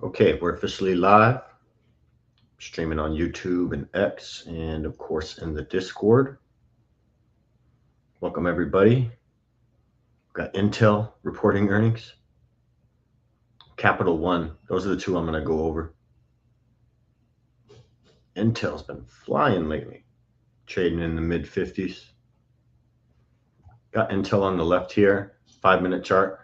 Okay, we're officially live, streaming on YouTube and X, and of course in the Discord. Welcome everybody. We've got Intel reporting earnings, Capital One. Those are the two I'm going to go over. Intel's been flying lately, trading in the mid 50s. Got Intel on the left here, 5-minute chart.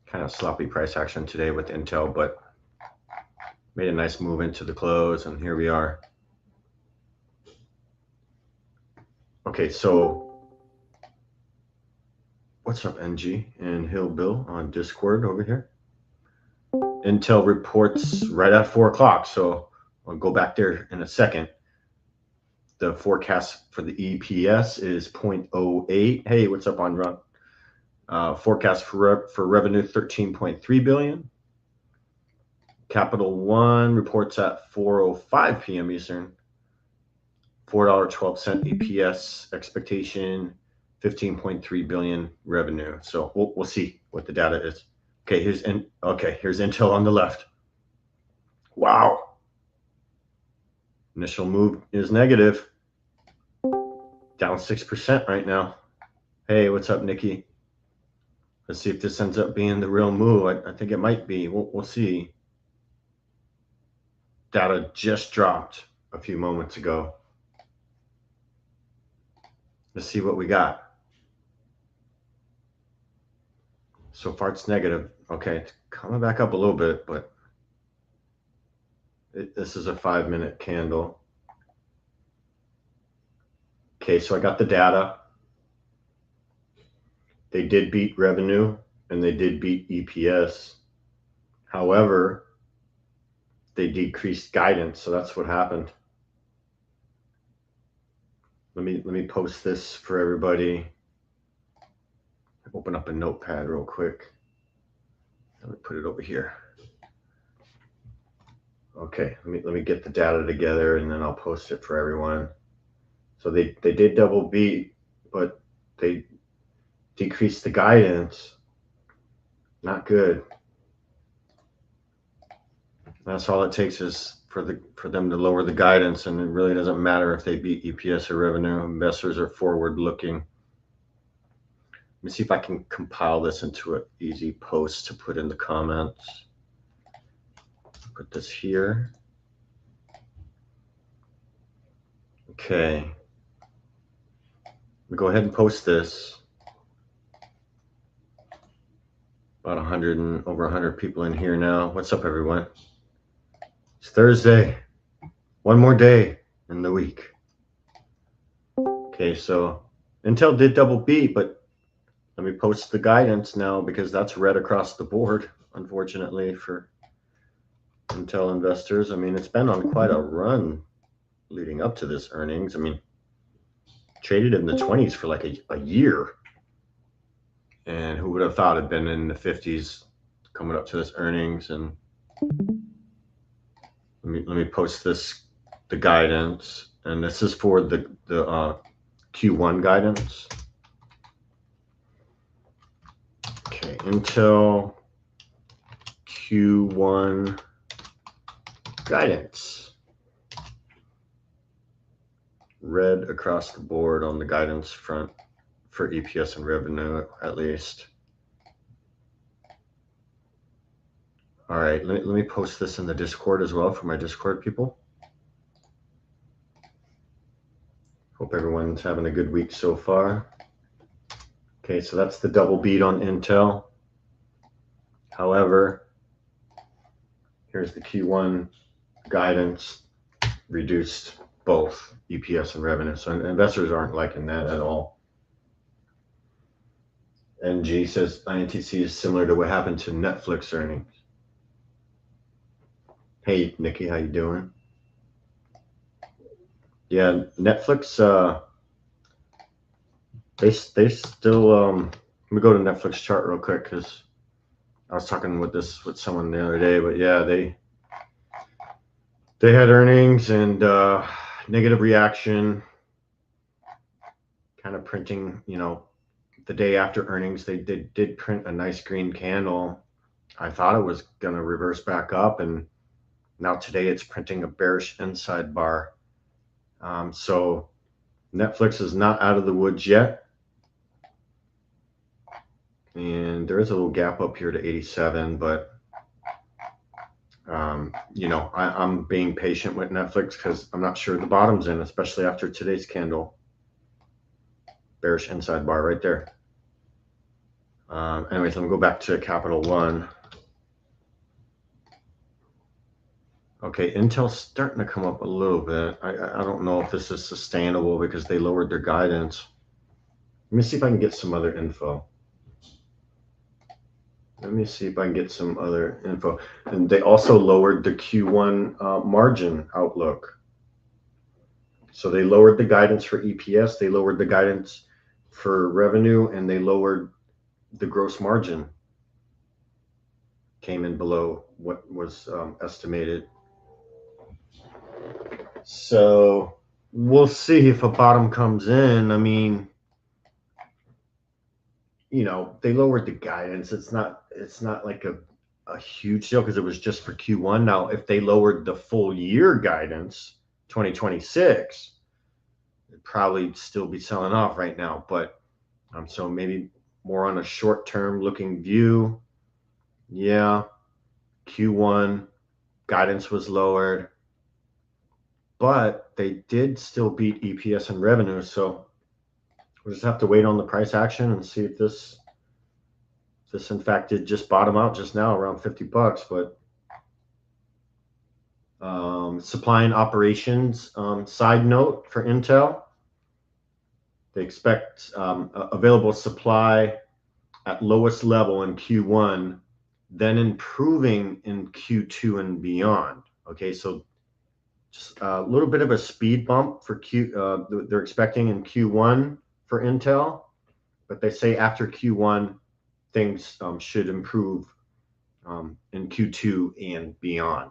Kind of sloppy price action today with Intel, but made a nice move into the close, and here we are. Okay, so what's up, NG and Hill Bill on Discord over here? Intel reports right at 4 o'clock, so I'll go back there in a second. The forecast for the EPS is 0.08. Hey, what's up on Run? Forecast for revenue 13.3 billion. Capital One reports at 4:05 p.m. Eastern. $4.12 EPS expectation, 15.3 billion revenue. So we'll see what the data is. Okay, here's Intel on the left. Wow. Initial move is negative. Down 6% right now. Hey, what's up, Nikki? Let's see if this ends up being the real move. I think it might be. We'll see. Data just dropped a few moments ago. Let's see what we got. So far it's negative. Okay, it's coming back up a little bit, but this is a 5-minute candle. Okay, so I got the data. They did beat revenue and they did beat EPS. However, they decreased guidance, so that's what happened. Let me post this for everybody. Open up a notepad real quick. Let me put it over here. Okay, let me get the data together and then I'll post it for everyone. So they did double beat, but they decreased the guidance. Not good. That's all it takes is for them to lower the guidance, and it really doesn't matter if they beat EPS or revenue. Investors are forward looking. Let me see if I can compile this into an easy post to put in the comments. Put this here. Okay. We go ahead and post this. About over 100 people in here now. What's up, everyone? It's Thursday. One more day in the week. Okay, so Intel did double beat, but let me post the guidance now because that's red across the board, unfortunately, for Intel investors. I mean, it's been on quite a run leading up to this earnings. I mean, traded in the 20s for like a year. And who would have thought it'd been in the 50s coming up to this earnings? And let me post the guidance, and this is for the Q1 guidance. Okay, Intel Q1 guidance. Red across the board on the guidance front for EPS and revenue, at least. All right, let me post this in the Discord as well for my Discord people. Hope everyone's having a good week so far. Okay, so that's the double beat on Intel. However, here's the Q1 guidance, reduced both EPS and revenue. So investors aren't liking that at all. NG says INTC is similar to what happened to Netflix earnings. Hey, Nikki, how you doing? Yeah, Netflix, they still, let me go to Netflix chart real quick because I was talking with someone the other day, but yeah, they had earnings and negative reaction, kind of printing, the day after earnings, they did print a nice green candle. I thought it was going to reverse back up, and now today it's printing a bearish inside bar. So Netflix is not out of the woods yet. And there is a little gap up here to 87, but you know, I'm being patient with Netflix because I'm not sure the bottom's in, especially after today's candle. Bearish inside bar right there. Anyways, let me go back to Capital One. Okay, Intel's starting to come up a little bit. I don't know if this is sustainable because they lowered their guidance. Let me see if I can get some other info. Let me see if I can get some other info. And they also lowered the Q1 margin outlook. So they lowered the guidance for EPS, they lowered the guidance for revenue, and they lowered the gross margin. Came in below what was estimated. So we'll see if a bottom comes in. I mean, you know, they lowered the guidance. It's not like a huge deal because it was just for Q1. Now, if they lowered the full year guidance, 2026, it'd probably still be selling off right now. But so maybe more on a short-term looking view. Yeah, Q1 guidance was lowered, but they did still beat EPS and revenue. So we'll just have to wait on the price action and see if this in fact did just bottom out just now around 50 bucks. But supply and operations side note for Intel, they expect available supply at lowest level in Q1, then improving in Q2 and beyond. Okay, so just a little bit of a speed bump for they're expecting in Q1 for Intel, but they say after Q1 things should improve in Q2 and beyond.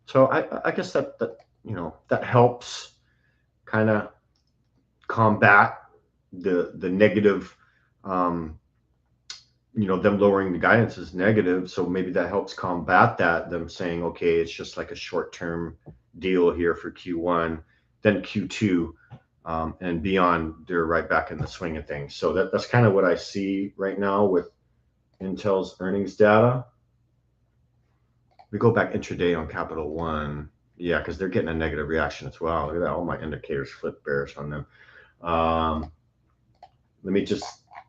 So I guess that you know, that helps kind of combat the negative. You know, them lowering the guidance is negative, so maybe that helps combat that. Them saying, okay, it's just like a short-term deal here for Q1, then Q2 and beyond, they're right back in the swing of things. So that's kind of what I see right now with Intel's earnings data. We go back intraday on Capital One, yeah, because they're getting a negative reaction as well. Look at that, all my indicators flip bearish on them.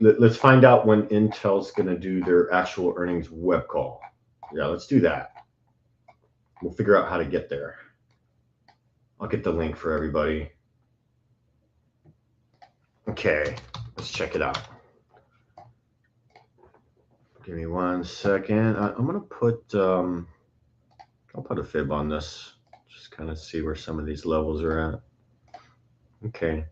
Let's find out when Intel's going to do their actual earnings web call. Yeah, let's do that. We'll figure out how to get there. I'll get the link for everybody. Okay, let's check it out. Give me 1 second. I'm going to put, I'll put a fib on this. Just kind of see where some of these levels are at. Okay.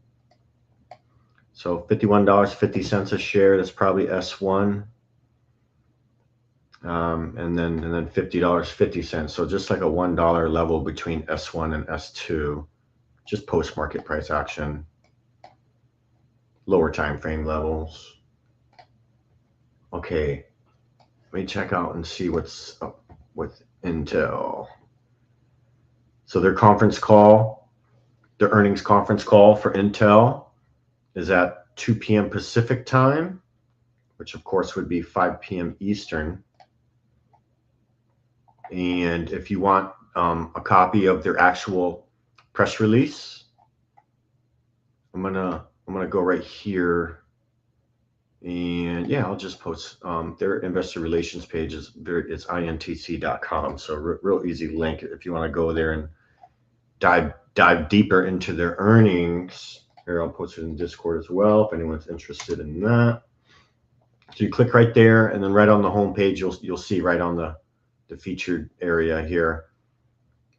So $51.50 a share. That's probably S1, and then $50.50. So just like a $1 level between S1 and S2, just post market price action. Lower time frame levels. Okay, let me check out and see what's up with Intel. So their conference call, their earnings conference call for Intel is at 2 p.m. Pacific time, which of course would be 5 p.m. Eastern. And if you want a copy of their actual press release, I'm gonna go right here, and yeah, I'll just post their investor relations page is it's INTC.com. So real easy link if you want to go there and dive deeper into their earnings. Here, I'll post it in Discord as well if anyone's interested in that. So you click right there, and then right on the home page, you'll see right on the featured area here,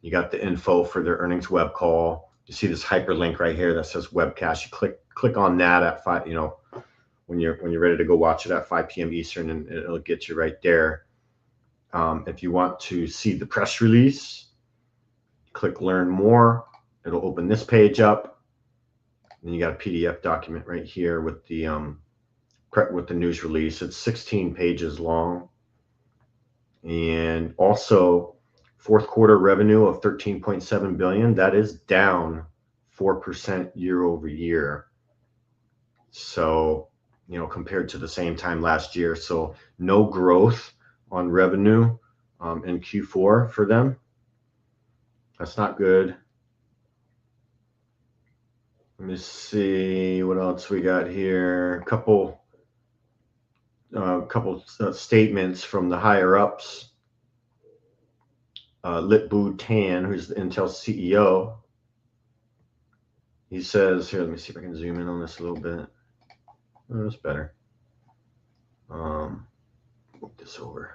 you got the info for their earnings web call. You see this hyperlink right here that says webcast. You click on that at 5. You know, when you're ready to go watch it at 5 p.m. Eastern, and it'll get you right there. If you want to see the press release, click Learn More. It'll open this page up. And you got a PDF document right here with the with the news release. It's 16 pages long. And also fourth quarter revenue of 13.7 billion. That is down 4% year over year. So, compared to the same time last year. So no growth on revenue in Q4 for them. That's not good. Let me see what else we got here. A couple statements from the higher ups. Lip-Bu Tan, who's the Intel CEO, he says here. Let me see if I can zoom in on this a little bit. Oh, that's better. Move this over.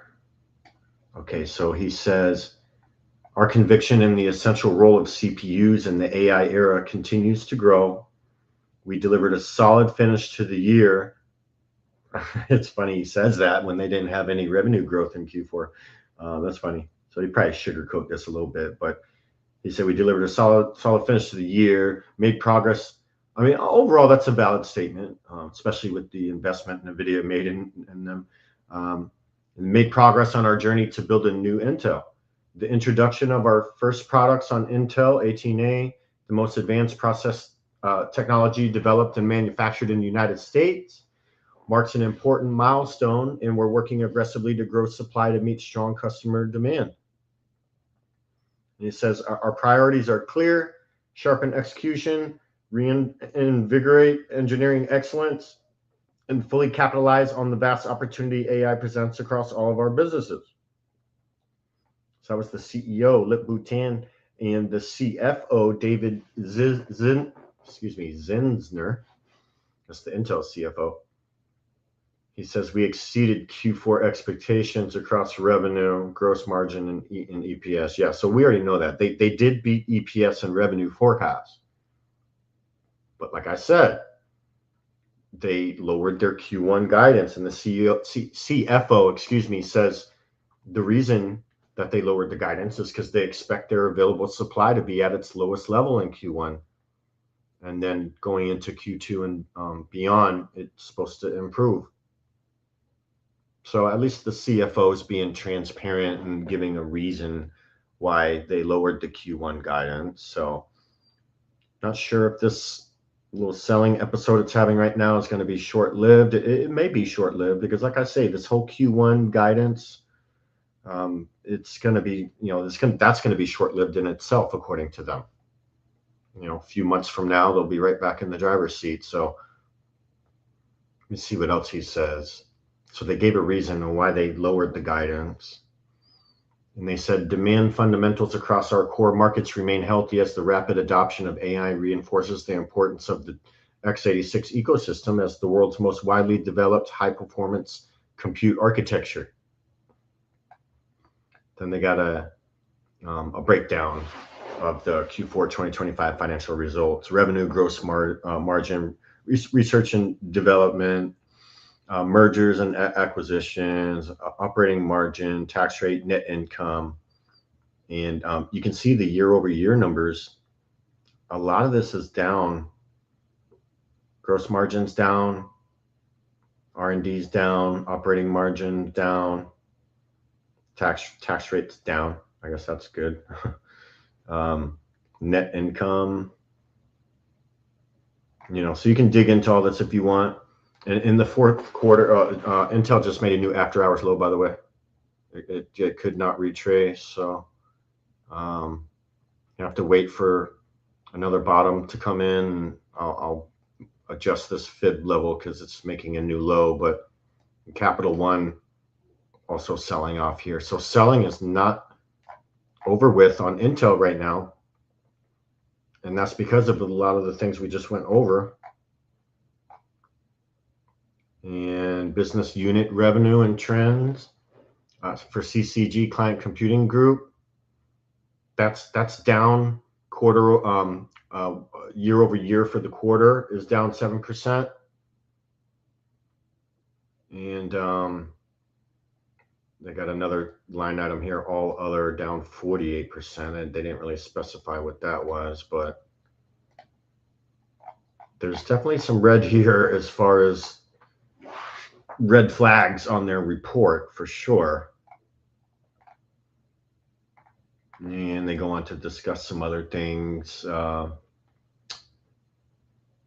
Okay, so he says, our conviction in the essential role of CPUs in the AI era continues to grow. We delivered a solid finish to the year. It's funny he says that when they didn't have any revenue growth in Q4. That's funny. So he probably sugarcoat this a little bit, but he said we delivered a solid finish to the year, made progress. I mean, overall, that's a valid statement, especially with the investment NVIDIA made in them. Made progress on our journey to build a new Intel. The introduction of our first products on Intel 18A, the most advanced process technology developed and manufactured in the United States, marks an important milestone, and we're working aggressively to grow supply to meet strong customer demand. And he says our priorities are clear: sharpen execution, reinvigorate engineering excellence, and fully capitalize on the vast opportunity AI presents across all of our businesses. So that was the CEO, Lip-Bu Tan, and the CFO, David Zinsner. That's the Intel CFO. He says we exceeded Q4 expectations across revenue, gross margin, and EPS. Yeah, so we already know that. They did beat EPS and revenue forecasts. But like I said, they lowered their Q1 guidance, and the CFO, says the reason that they lowered the guidance is because they expect their available supply to be at its lowest level in Q1. And then going into Q2 and beyond, it's supposed to improve. So at least the CFO is being transparent and giving a reason why they lowered the Q1 guidance. So not sure if this little selling episode it's having right now is going to be short-lived. It may be short-lived because, like I say, this whole Q1 guidance, it's going to be, that's going to be short-lived in itself, according to them. A few months from now, they'll be right back in the driver's seat. So let me see what else he says. So they gave a reason on why they lowered the guidance. And they said demand fundamentals across our core markets remain healthy as the rapid adoption of AI reinforces the importance of the x86 ecosystem as the world's most widely developed high-performance compute architecture. Then they got a breakdown of the Q4 2025 financial results: revenue, gross margin, research and development, mergers and acquisitions, operating margin, tax rate, net income. And you can see the year-over-year numbers. A lot of this is down. Gross margin's down, R&D's down, operating margin down, tax rate's down. I guess that's good. Net income, so you can dig into all this if you want. And in the fourth quarter, Intel just made a new after-hours low, by the way. It could not retrace, so you have to wait for another bottom to come in. I'll adjust this fib level because it's making a new low, but Capital One also selling off here. So selling is not over with on Intel right now, and that's because of a lot of the things we just went over. And business unit revenue and trends for CCG Client Computing Group, that's down quarter year over year for the quarter is down 7%. And they got another line item here, all other, down 48%, and they didn't really specify what that was, but there's definitely some red here as far as red flags on their report for sure. And they go on to discuss some other things,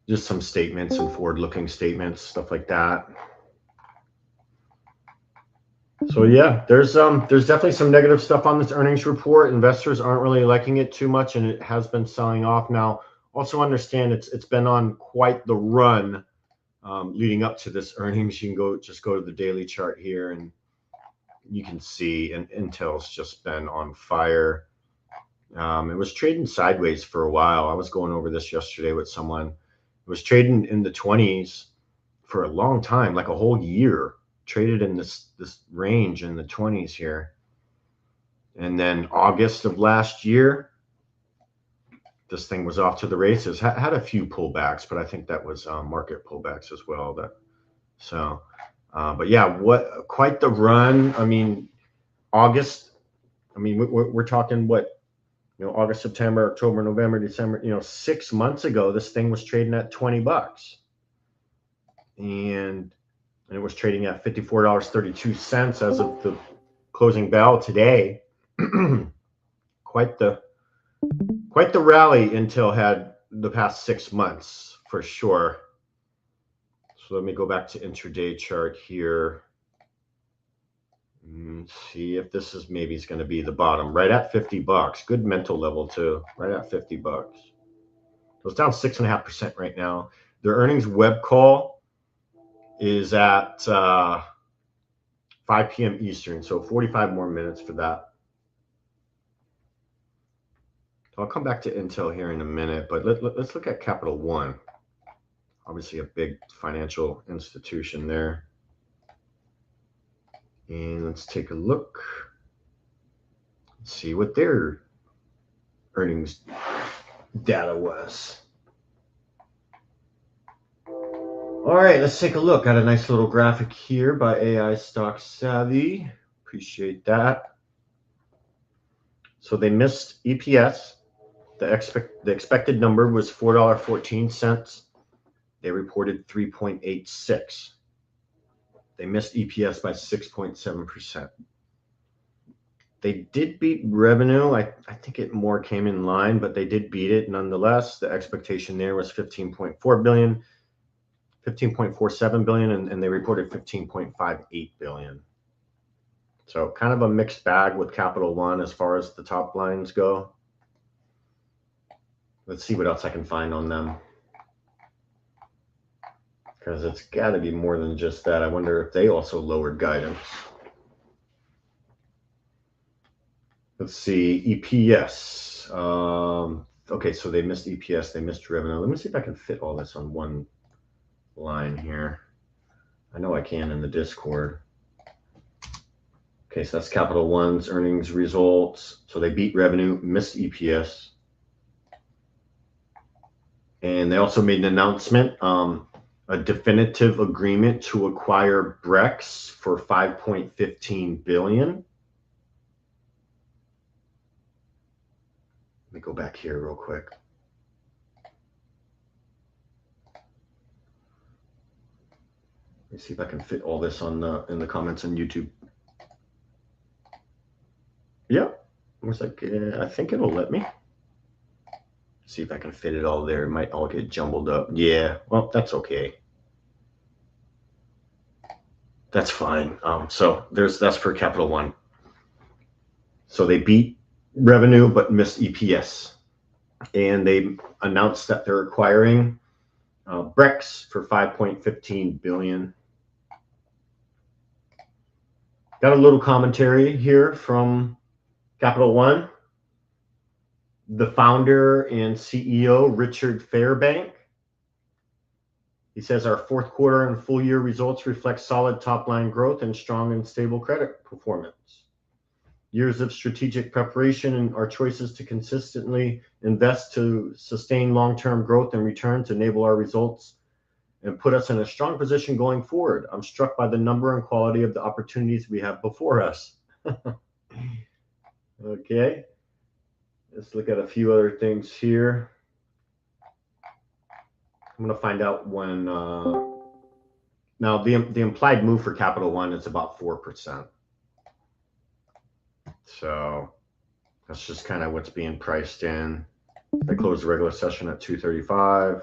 just some statements and forward-looking statements, stuff like that. So yeah, there's definitely some negative stuff on this earnings report. Investors aren't really liking it too much, and it has been selling off. Now, also understand it's been on quite the run leading up to this earnings. You can just go to the daily chart here, and you can see, and Intel's just been on fire. It was trading sideways for a while. I was going over this yesterday with someone. It was trading in the 20s for a long time, like a whole year. Traded in this range in the 20s here. And then August of last year, this thing was off to the races. Had a few pullbacks, but I think that was market pullbacks as well. But yeah, quite the run. I mean, August. I mean, we're talking what? August, September, October, November, December, 6 months ago, this thing was trading at $20. And it was trading at $54.32 as of the closing bell today. Quite the rally Intel had the past 6 months for sure. So let me go back to intraday chart here. See if this is maybe it's going to be the bottom, right at $50. Good mental level too, right at $50. So it's down 6.5% right now. Their earnings web call is at 5 p.m. Eastern, so 45 more minutes for that. I'll come back to Intel here in a minute, but let's look at Capital One. Obviously a big financial institution there. And let's take a look. Let's see what their earnings data was. All right, let's take a look. Got a nice little graphic here by AI Stock Savvy. Appreciate that. So they missed EPS. The expected number was $4.14. They reported 3.86. They missed EPS by 6.7%. They did beat revenue. I think it more came in line, but they did beat it nonetheless. The expectation there was 15.4 billion, 15.47 billion, and they reported 15.58 billion. So kind of a mixed bag with Capital One as far as the top lines go. Let's see what else I can find on them, because it's got to be more than just that. I wonder if they also lowered guidance. Let's see, EPS. Okay, so they missed EPS, they missed revenue. Let me see if I can fit all this on one line here. I know I can in the Discord. Okay, so that's Capital One's earnings results. So they beat revenue, missed EPS. And they also made an announcement, a definitive agreement to acquire Brex for $5.15 billion. Let me go back here real quick. Let me see if I can fit all this on in the comments on YouTube. Yeah, looks like I think it'll let me. See if I can fit it all there. It might all get jumbled up. Yeah, well, that's okay. That's fine. So that's for Capital One. So they beat revenue but missed EPS, and they announced that they're acquiring Brex for $5.15 billion. Got a little commentary here from Capital One. The founder and CEO, Richard Fairbank, he says our fourth quarter and full year results reflect solid top line growth and strong and stable credit performance. Years of strategic preparation and our choices to consistently invest to sustain long-term growth and returns enable our results and put us in a strong position going forward. I'm struck by the number and quality of the opportunities we have before us. Okay. Let's look at a few other things here. I'm going to find out when Now, the implied move for Capital One is about 4%. So that's just kind of what's being priced in. They closed the regular session at 235.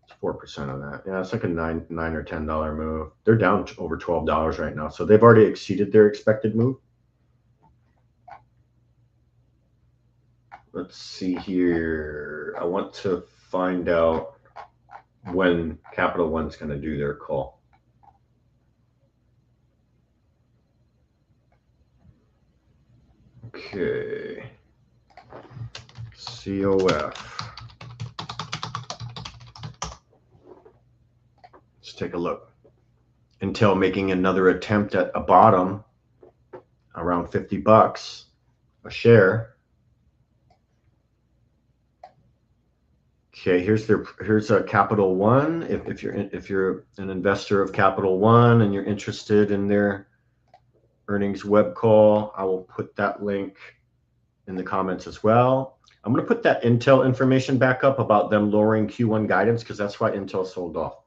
It's 4% of that. Yeah, it's like a $9 or $10 move. They're down to over $12 right now. So they've already exceeded their expected move. Let's see here. I want to find out when Capital One's going to do their call. Okay. COF. Let's take a look. Intel making another attempt at a bottom around $50 a share. Okay, here's a Capital One. If you're an investor of Capital One and you're interested in their earnings web call, I will put that link in the comments as well. I'm going to put that Intel information back up about them lowering Q1 guidance because that's why Intel sold off.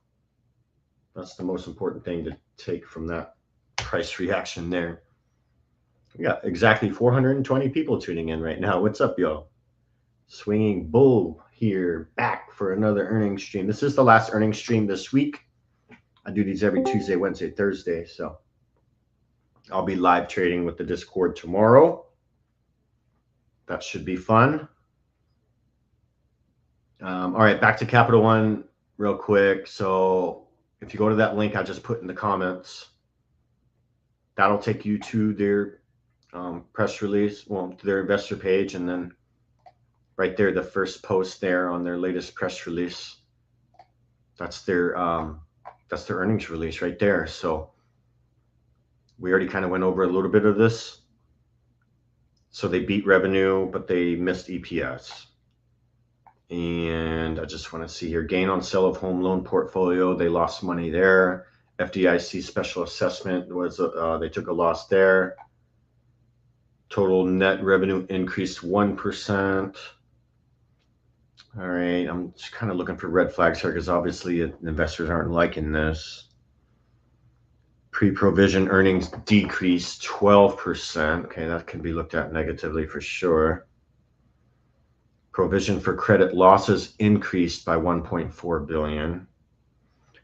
That's the most important thing to take from that price reaction there. We got exactly 420 people tuning in right now. What's up, y'all? Swinging Bull here, back for another earnings stream. This is the last earnings stream this week. I do these every Tuesday, Wednesday, Thursday. So I'll be live trading with the Discord tomorrow. That should be fun. All right, back to Capital One real quick. So if you go to that link I just put in the comments, that'll take you to their press release, well, to their investor page, and then right there, the first post there on their latest press release, that's their earnings release right there. So we already kind of went over a little bit of this. So they beat revenue, but they missed EPS. And I just want to see here, gain on sale of home loan portfolio. They lost money there. FDIC special assessment was, they took a loss there. Total net revenue increased 1%. All right, I'm just kind of looking for red flags here because obviously investors aren't liking this. Pre-provision earnings decreased 12%. Okay, that can be looked at negatively for sure. Provision for credit losses increased by 1.4 billion.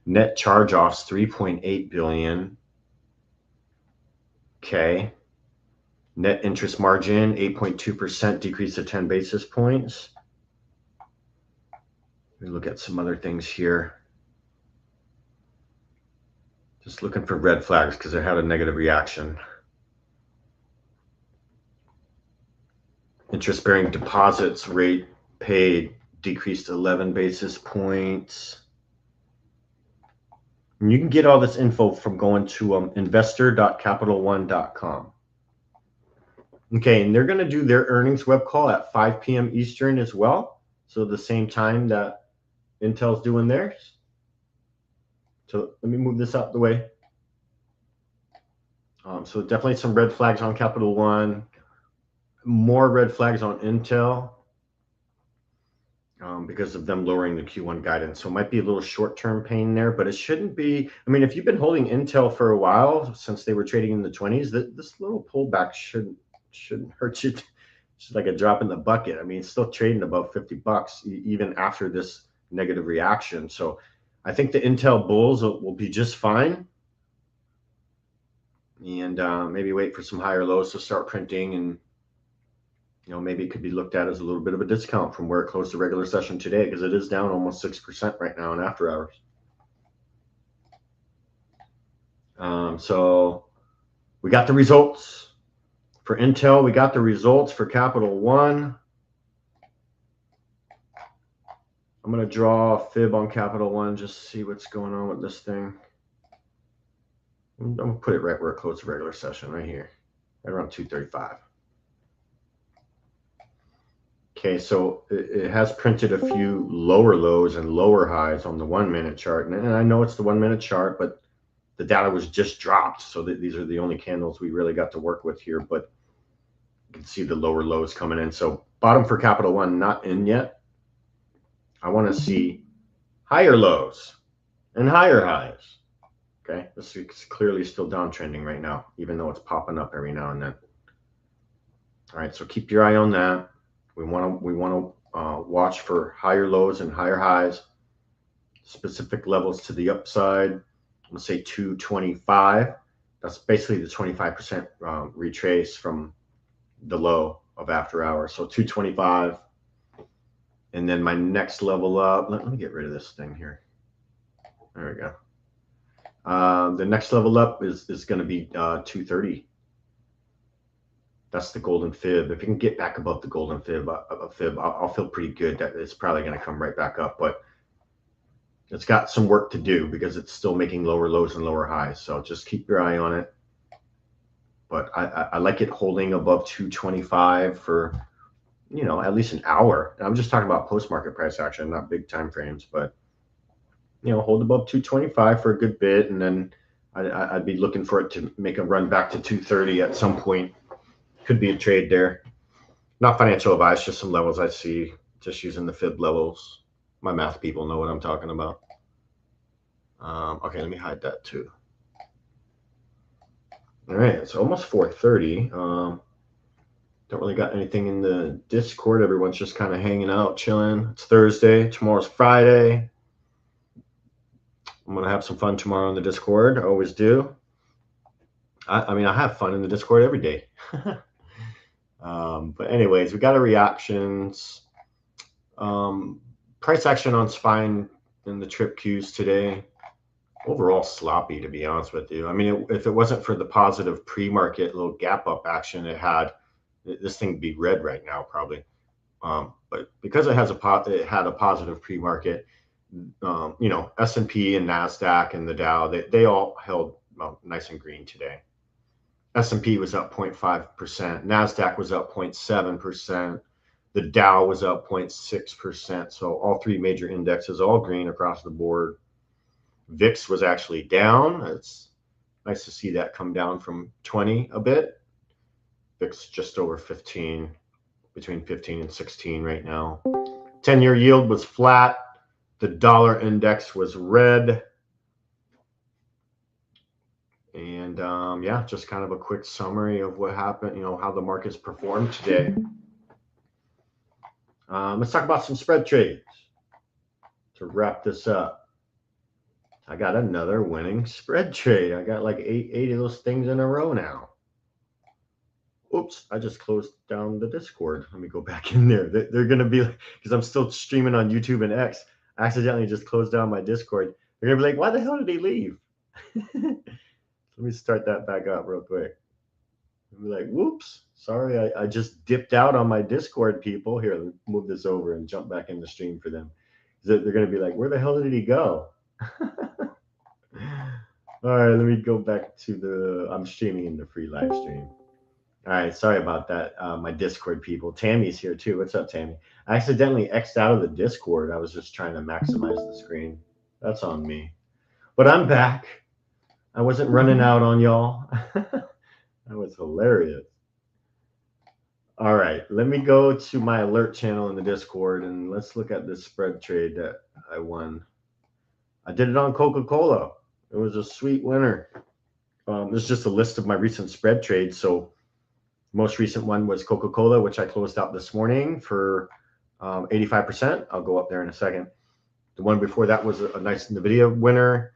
Net charge-offs 3.8 billion. Okay. Net interest margin 8.2%, decreased to 10 basis points. Let me look at some other things here. Just looking for red flags because it had a negative reaction. Interest-bearing deposits rate paid decreased 11 basis points. And you can get all this info from going to investor.capitalone.com. Okay, and they're going to do their earnings web call at 5 p.m. Eastern as well. So the same time that Intel's doing theirs. So let me move this out the way. So definitely some red flags on Capital One. More red flags on Intel because of them lowering the Q1 guidance. So it might be a little short-term pain there, but it shouldn't be. I mean, if you've been holding Intel for a while, since they were trading in the 20s, this little pullback shouldn't hurt you. It's like a drop in the bucket. I mean, it's still trading above $50 even after this negative reaction. So I think the Intel bulls will be just fine. And maybe wait for some higher lows to start printing, and maybe it could be looked at as a little bit of a discount from where it closed the regular session today, because it is down almost 6% right now in after hours. So we got the results for Intel. We got the results for Capital One. I'm going to draw a fib on Capital One, just to see what's going on with this thing. I'm going to put it right where it closed the regular session, right here, right around 235. Okay, so it has printed a few lower lows and lower highs on the 1-minute chart. And I know it's the 1-minute chart, but the data was just dropped. So these are the only candles we really got to work with here. But you can see the lower lows coming in. So bottom for Capital One, not in yet. I want to see higher lows and higher highs. Okay, this is clearly still downtrending right now, even though it's popping up every now and then. All right, so keep your eye on that. We want to watch for higher lows and higher highs, specific levels to the upside. Let's say 225. That's basically the 25% retrace from the low of after hours. So 225. And then my next level up, let me get rid of this thing here. There we go. The next level up is going to be 230. That's the golden fib. If you can get back above the golden fib, I'll feel pretty good that it's probably going to come right back up. But it's got some work to do because it's still making lower lows and lower highs. So just keep your eye on it. But I like it holding above 225 for, you know, at least an hour. And I'm just talking about post-market price action, not big time frames. But, you know, hold above 225 for a good bit. And then I'd be looking for it to make a run back to 230 at some point. Could be a trade there. Not financial advice, just some levels I see, just using the fib levels. My math people know what I'm talking about. Okay, let me hide that too. All right, it's almost 4:30. Don't really got anything in the Discord. Everyone's just kind of hanging out, chilling. It's Thursday. Tomorrow's Friday. I'm going to have some fun tomorrow in the Discord. I always do. I mean, I have fun in the Discord every day. But anyways, we got our reactions. Price action on SPY in the trip queues today. Overall sloppy, to be honest with you. I mean, if it wasn't for the positive pre-market little gap up action it had, this thing would be red right now probably. But because it had a positive pre-market, you know, S&P and NASDAQ and the Dow, they all held nice and green today. S&P was up 0.5%. NASDAQ was up 0.7%. The Dow was up 0.6%. So all three major indexes, all green across the board. VIX was actually down. It's nice to see that come down from 20 a bit. VIX just over 15, between 15 and 16 right now. 10-year yield was flat. The dollar index was red. And yeah, just kind of a quick summary of what happened, you know, how the markets performed today. Let's talk about some spread trades to wrap this up. I got another winning spread trade. I got like eight of those things in a row now. Oops, I just closed down the Discord. Let me go back in there. They're going to be like, because I'm still streaming on YouTube and X, I accidentally just closed down my Discord. They're going to be like, why the hell did he leave? Let me start that back up real quick. I'll be like, whoops, sorry, I just dipped out on my Discord, people. Here, let me move this over and jump back in the stream for them. They're going to be like, where the hell did he go? All right, let me go back to I'm streaming in the free live stream. All right, sorry about that, my Discord people. Tammy's here too. What's up, Tammy? I accidentally X'd out of the Discord. I was just trying to maximize the screen. That's on me. But I'm back. I wasn't running out on y'all. That was hilarious. All right, let me go to my alert channel in the Discord and let's look at this spread trade that I won. I did it on Coca-Cola. It was a sweet winner. This is just a list of my recent spread trades. So most recent one was Coca-Cola, which I closed out this morning for 85%. I'll go up there in a second. The one before that was a nice NVIDIA winner.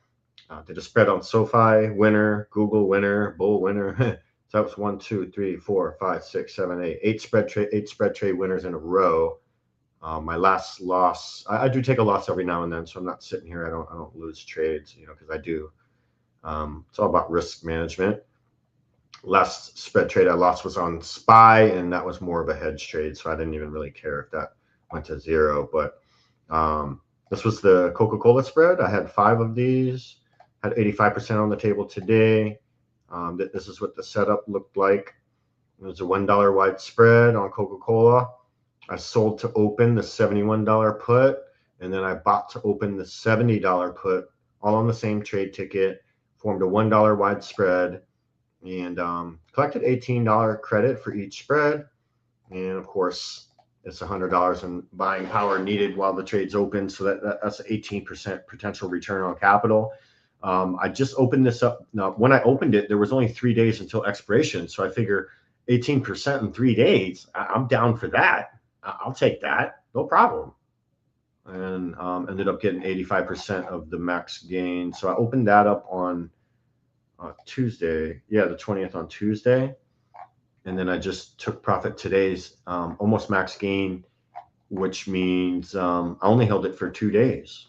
Did a spread on SoFi, winner, Google winner, Bull winner. So that was 1, 2, 3, 4, 5, 6, 7, 8. Eight spread trade winners in a row. My last loss, I do take a loss every now and then, so I'm not sitting here. I don't lose trades, you know, because I do. It's all about risk management. Last spread trade I lost was on SPY, and that was more of a hedge trade, so I didn't even really care if that went to zero. But this was the Coca-Cola spread. I had 5 of these. Had 85% on the table today. This is what the setup looked like. It was a $1 wide spread on Coca-Cola. I sold to open the $71 put, and then I bought to open the $70 put, all on the same trade ticket, formed a $1 wide spread, and collected $18 credit for each spread. And of course, it's $100 in buying power needed while the trade's open, so that's an 18% potential return on capital. I just opened this up. Now, when I opened it, there was only 3 days until expiration. So I figure 18% in 3 days, I'm down for that. I'll take that. No problem. And ended up getting 85% of the max gain. So I opened that up on Tuesday. Yeah, the 20th on Tuesday. And then I just took profit today's almost max gain, which means I only held it for 2 days.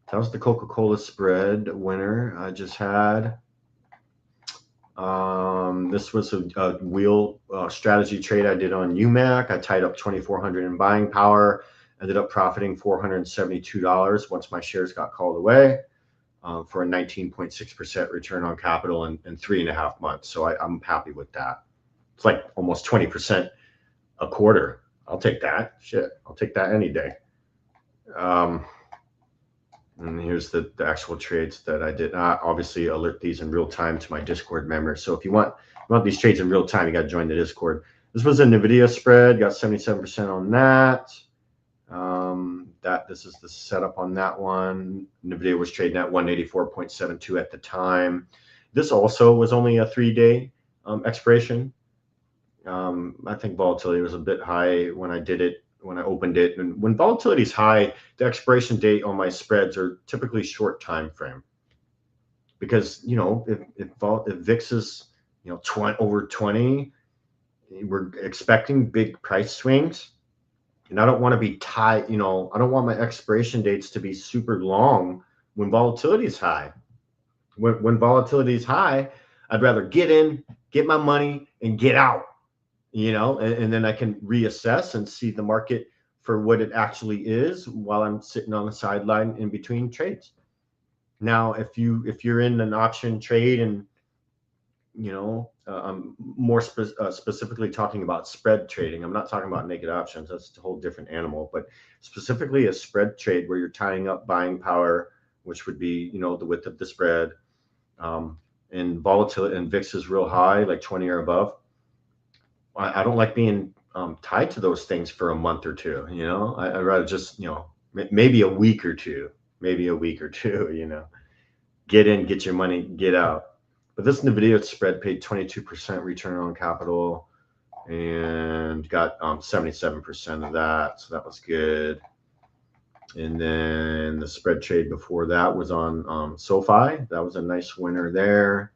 That was the Coca-Cola spread winner I just had. This was a wheel strategy trade I did on UMAC. I tied up 2,400 in buying power, ended up profiting $472 once my shares got called away for a 19.6% return on capital in 3.5 months. So I'm happy with that. It's like almost 20% a quarter. I'll take that. Shit, I'll take that any day. And here's the actual trades that I did. Obviously, alert these in real time to my Discord members. So if you want these trades in real time, you got to join the Discord. This was a NVIDIA spread. Got 77% on that. This is the setup on that one. NVIDIA was trading at 184.72 at the time. This also was only a 3-day expiration. I think volatility was a bit high when I did it, when I opened it. And when volatility is high, the expiration date on my spreads are typically short time frame. Because, you know, if VIX is, you know, over 20, we're expecting big price swings. And I don't want to be tied, you know, I don't want my expiration dates to be super long when volatility is high. When volatility is high, I'd rather get in, get my money, and get out. You know, and then I can reassess and see the market for what it actually is while I'm sitting on the sideline in between trades. Now, if you're in an option trade, and you know, I'm more specifically talking about spread trading. I'm not talking about naked options. That's a whole different animal. But specifically a spread trade where you're tying up buying power, which would be, you know, the width of the spread, and volatility and VIX is real high, like 20 or above. I don't like being tied to those things for a month or two. You know, I'd rather just, you know, maybe a week or two, you know, get in, get your money, get out. But this NVIDIA spread paid 22% return on capital and got 77% of that. So that was good. And then the spread trade before that was on SoFi. That was a nice winner there.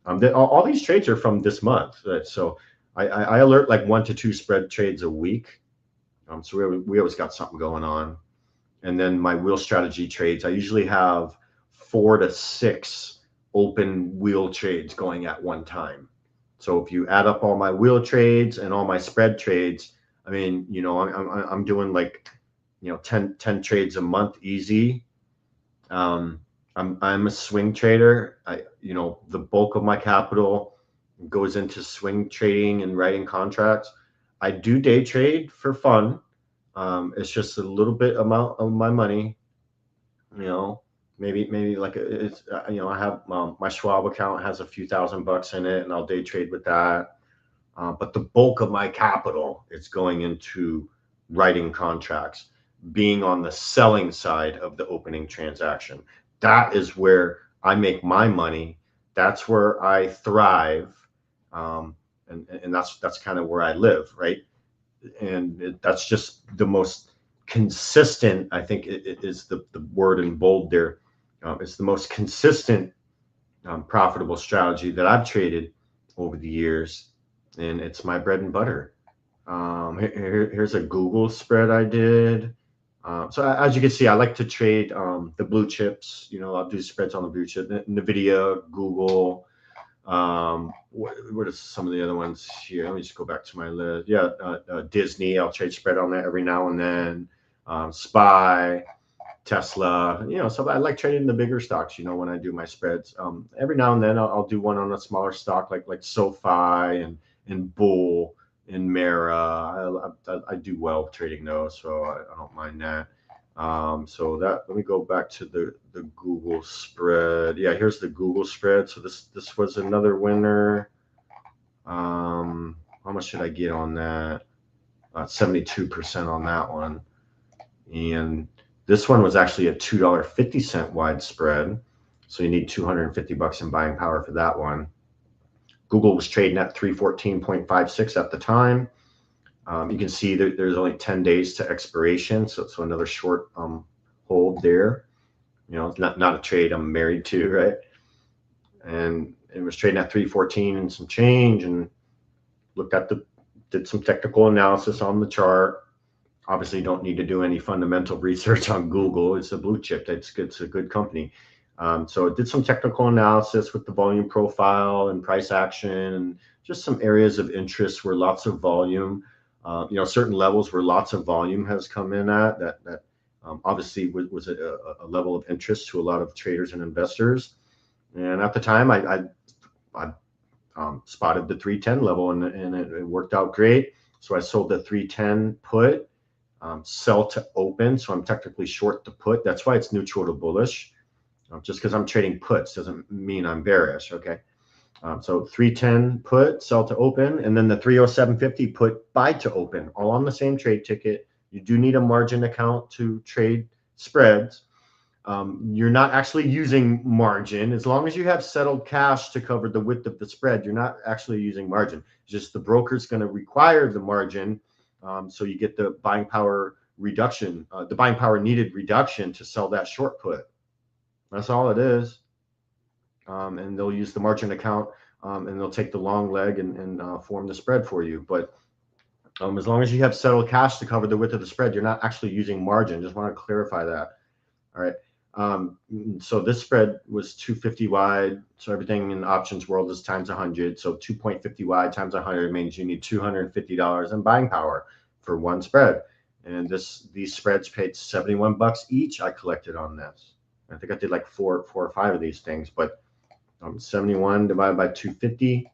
All these trades are from this month. So I alert like 1 to 2 spread trades a week. So we always got something going on. And then my wheel strategy trades, I usually have 4 to 6 open wheel trades going at one time. So if you add up all my wheel trades and all my spread trades, I mean, you know, I'm doing like, you know, 10 trades a month easy. I'm a swing trader. You know, the bulk of my capital goes into swing trading and writing contracts. I do day trade for fun. It's just a little bit amount of my money, you know, maybe like it's, you know, I have my Schwab account has a few $1,000 in it and I'll day trade with that. But the bulk of my capital is going into writing contracts, being on the selling side of the opening transaction. That is where I make my money. That's where I thrive. And that's kind of where I live, right? And that's just the most consistent, I think it is the word in bold there. It's the most consistent profitable strategy that I've traded over the years, and it's my bread and butter. Here's a Google spread I did. So as you can see, I like to trade the blue chips. You know, I'll do spreads on the blue chip, NVIDIA, Google. What are some of the other ones here? Let me just go back to my list. Yeah, Disney. I'll trade spread on that every now and then. SPY, Tesla. You know, so I like trading the bigger stocks. You know, when I do my spreads, every now and then I'll do one on a smaller stock like SoFi and Bull and Mara. I do well trading those, so I don't mind that. So that, let me go back to the Google spread. Yeah, here's the Google spread. So this was another winner. How much did I get on that? 72% on that one. And this one was actually a $2.50 wide spread. So you need 250 bucks in buying power for that one. Google was trading at 314.56 at the time. You can see that there's only 10 days to expiration. So another short hold there. You know, it's not a trade I'm married to, right? And it was trading at 314 and some change, and did some technical analysis on the chart. Obviously, you don't need to do any fundamental research on Google. It's a blue chip. It's a good company. So it did some technical analysis with the volume profile and price action, and just some areas of interest where lots of volume, you know, certain levels where lots of volume has come in at that obviously was a level of interest to a lot of traders and investors. And at the time, I spotted the 310 level, and it worked out great. So I sold the 310 put, sell to open. So I'm technically short the put. That's why it's neutral to bullish. Just because I'm trading puts doesn't mean I'm bearish, okay? So 310 put, sell to open, and then the 307.50 put, buy to open, all on the same trade ticket. You do need a margin account to trade spreads. You're not actually using margin. As long as you have settled cash to cover the width of the spread, you're not actually using margin. Just the broker's going to require the margin, so you get the buying power reduction, the buying power needed reduction to sell that short put. That's all it is. And they'll use the margin account, and they'll take the long leg and form the spread for you. But as long as you have settled cash to cover the width of the spread, you're not actually using margin. Just want to clarify that. All right. So this spread was 250 wide. So everything in the options world is times 100. So 2.50 wide times 100 means you need $250 in buying power for one spread. And these spreads paid 71 bucks each. I collected on this. I think I did like four or five of these things, but 71 divided by 250,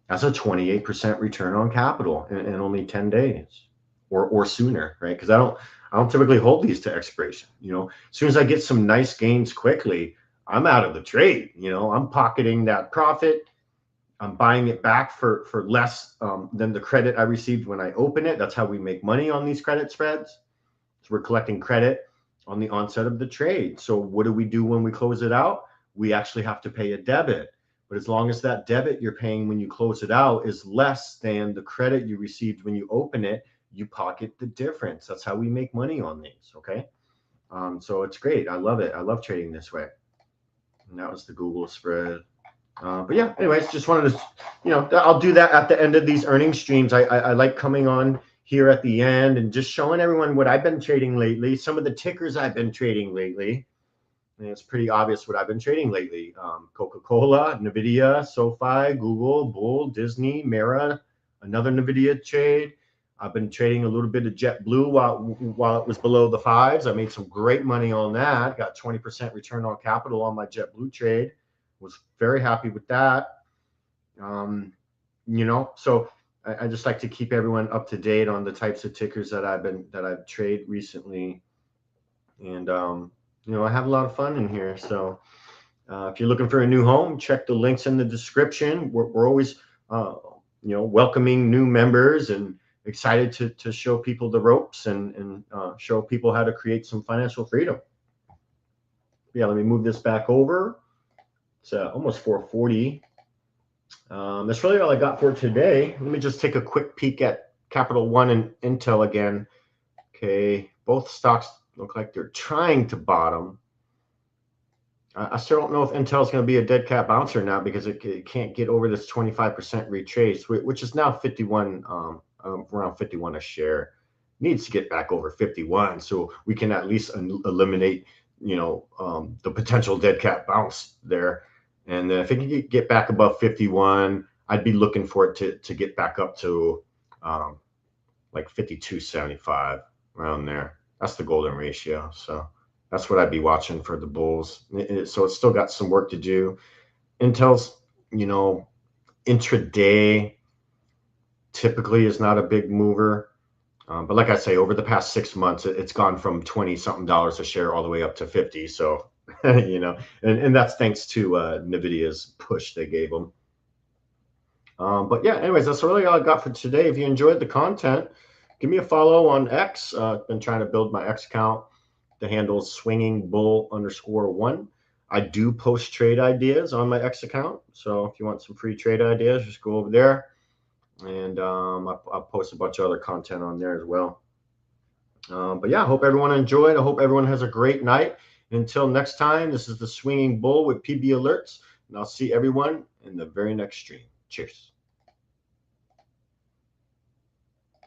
that's a 28% return on capital in only 10 days or sooner, right? Because I don't typically hold these to expiration. You know, as soon as I get some nice gains quickly, I'm out of the trade. You know, I'm pocketing that profit. I'm buying it back for less than the credit I received when I open it. That's how we make money on these credit spreads. So we're collecting credit on the onset of the trade. So what do we do when we close it out? We actually have to pay a debit. But as long as that debit you're paying when you close it out is less than the credit you received when you open it, you pocket the difference. That's how we make money on these, okay? So it's great. I love it. I love trading this way. And that was the Google spread. But yeah, anyways, just wanted to, you know, I'll do that at the end of these earnings streams. I like coming on here at the end and just showing everyone what I've been trading lately, some of the tickers I've been trading lately. And it's pretty obvious what I've been trading lately. Coca-Cola, NVIDIA, SoFi, Google, Bull, Disney, Mara, another NVIDIA trade. I've been trading a little bit of JetBlue while it was below the fives. I made some great money on that. Got 20% return on capital on my JetBlue trade. Was very happy with that. You know, so I just like to keep everyone up to date on the types of tickers that I've traded recently. And you know, I have a lot of fun in here. So if you're looking for a new home, check the links in the description. We're always you know, welcoming new members and excited to show people the ropes and show people how to create some financial freedom. Yeah, let me move this back over. It's almost 440. That's really all I got for today. Let me just take a quick peek at Capital One and Intel again. Okay, both stocks look like they're trying to bottom. I still don't know if Intel is going to be a dead cat bouncer now because it can't get over this 25% retrace, which is now 51, around 51 a share. Needs to get back over 51 so we can at least eliminate, you know, the potential dead cat bounce there. And if it can get back above 51, I'd be looking for it to get back up to like 52.75, around there. That's the golden ratio. So that's what I'd be watching for the bulls. So it's still got some work to do. Intel's, you know, intraday typically is not a big mover. But like I say, over the past 6 months, it's gone from 20-something dollars a share all the way up to 50. So, you know, and that's thanks to NVIDIA's push they gave them. But yeah, anyways, that's really all I got for today. If you enjoyed the content, give me a follow on X. I've been trying to build my X account. The handle is SwingingBull_1. I do post trade ideas on my X account. So if you want some free trade ideas, just go over there. And I'll post a bunch of other content on there as well. But yeah, I hope everyone enjoyed. I hope everyone has a great night. Until next time, this is the Swinging Bull with PB Alerts. And I'll see everyone in the very next stream. Cheers.